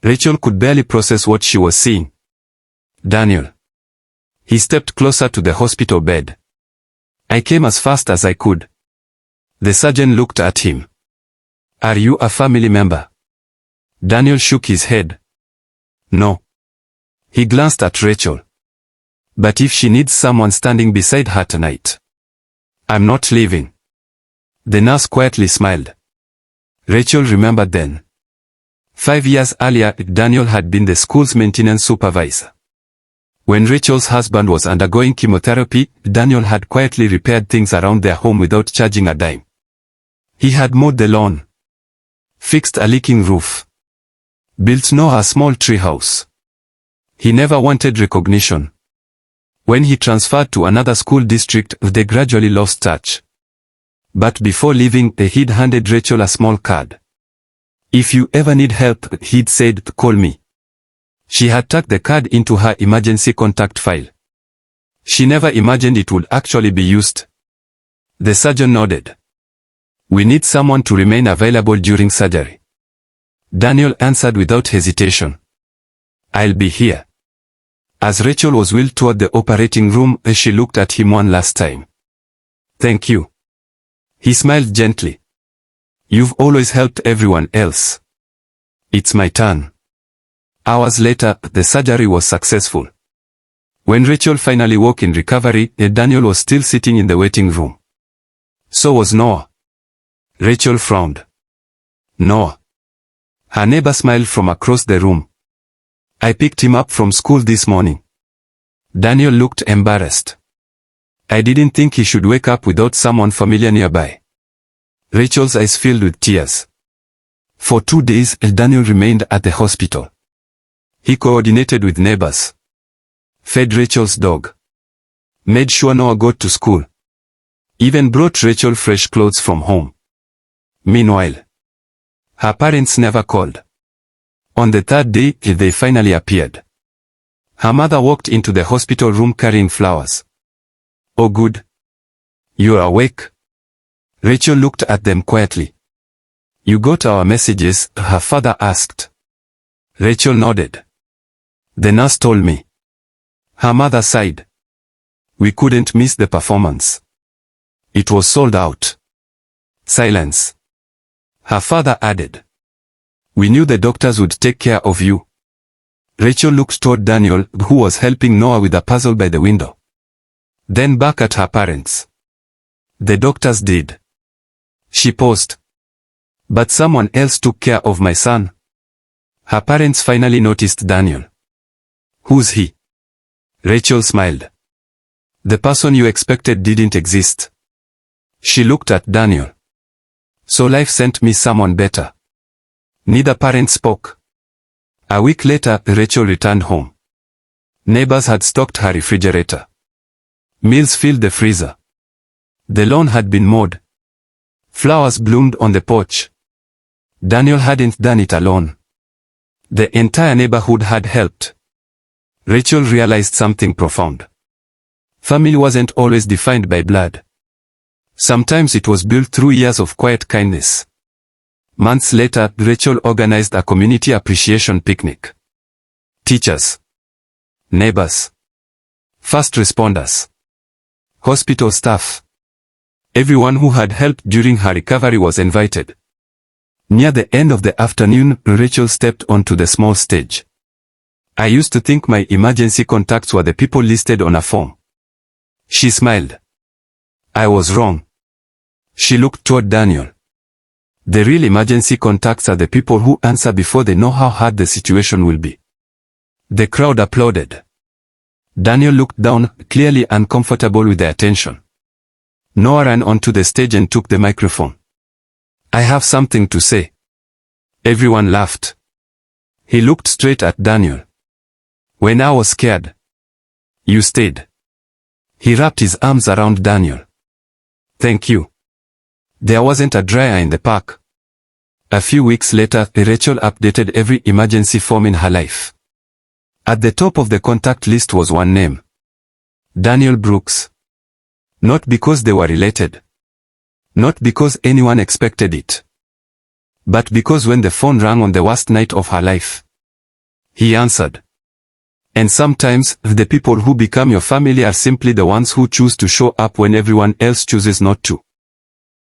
Rachel could barely process what she was seeing. Daniel. He stepped closer to the hospital bed. I came as fast as I could. The surgeon looked at him. Are you a family member? Daniel shook his head. No. He glanced at Rachel. But if she needs someone standing beside her tonight, I'm not leaving. The nurse quietly smiled. Rachel remembered then. 5 years earlier, Daniel had been the school's maintenance supervisor. When Rachel's husband was undergoing chemotherapy, Daniel had quietly repaired things around their home without charging a dime. He had mowed the lawn, fixed a leaking roof, built Noah a small tree house. He never wanted recognition. When he transferred to another school district, they gradually lost touch. But before leaving, he'd handed Rachel a small card. If you ever need help, he'd said, call me. She had tucked the card into her emergency contact file. She never imagined it would actually be used. The surgeon nodded. We need someone to remain available during surgery. Daniel answered without hesitation. I'll be here. As Rachel was wheeled toward the operating room, she looked at him one last time. Thank you. He smiled gently. You've always helped everyone else. It's my turn. Hours later, the surgery was successful. When Rachel finally woke in recovery, Daniel was still sitting in the waiting room. So was Noah. Rachel frowned. Noah. Her neighbor smiled from across the room. I picked him up from school this morning. Daniel looked embarrassed. I didn't think he should wake up without someone familiar nearby. Rachel's eyes filled with tears. For 2 days, Daniel remained at the hospital. He coordinated with neighbors, fed Rachel's dog, made sure Noah got to school, even brought Rachel fresh clothes from home. Meanwhile, her parents never called. On the 3rd day, they finally appeared. Her mother walked into the hospital room carrying flowers. Oh good. You're awake? Rachel looked at them quietly. You got our messages? Her father asked. Rachel nodded. The nurse told me. Her mother sighed. We couldn't miss the performance. It was sold out. Silence. Her father added. We knew the doctors would take care of you. Rachel looked toward Daniel, who was helping Noah with a puzzle by the window. Then back at her parents. The doctors did. She paused. But someone else took care of my son. Her parents finally noticed Daniel. Who's he? Rachel smiled. The person you expected didn't exist. She looked at Daniel. So life sent me someone better. Neither parent spoke. A week later, Rachel returned home. Neighbors had stocked her refrigerator. Meals filled the freezer. The lawn had been mowed. Flowers bloomed on the porch. Daniel hadn't done it alone. The entire neighborhood had helped. Rachel realized something profound. Family wasn't always defined by blood. Sometimes it was built through years of quiet kindness. Months later, Rachel organized a community appreciation picnic. Teachers, neighbors, first responders, hospital staff. Everyone who had helped during her recovery was invited. Near the end of the afternoon, Rachel stepped onto the small stage. I used to think my emergency contacts were the people listed on a form. She smiled. I was wrong. She looked toward Daniel. The real emergency contacts are the people who answer before they know how hard the situation will be. The crowd applauded. Daniel looked down, clearly uncomfortable with the attention. Noah ran onto the stage and took the microphone. I have something to say. Everyone laughed. He looked straight at Daniel. When I was scared, you stayed. He wrapped his arms around Daniel. Thank you. There wasn't a dry eye in the park. A few weeks later, Rachel updated every emergency form in her life. At the top of the contact list was one name. Daniel Brooks. Not because they were related. Not because anyone expected it. But because when the phone rang on the worst night of her life, he answered. And sometimes, the people who become your family are simply the ones who choose to show up when everyone else chooses not to.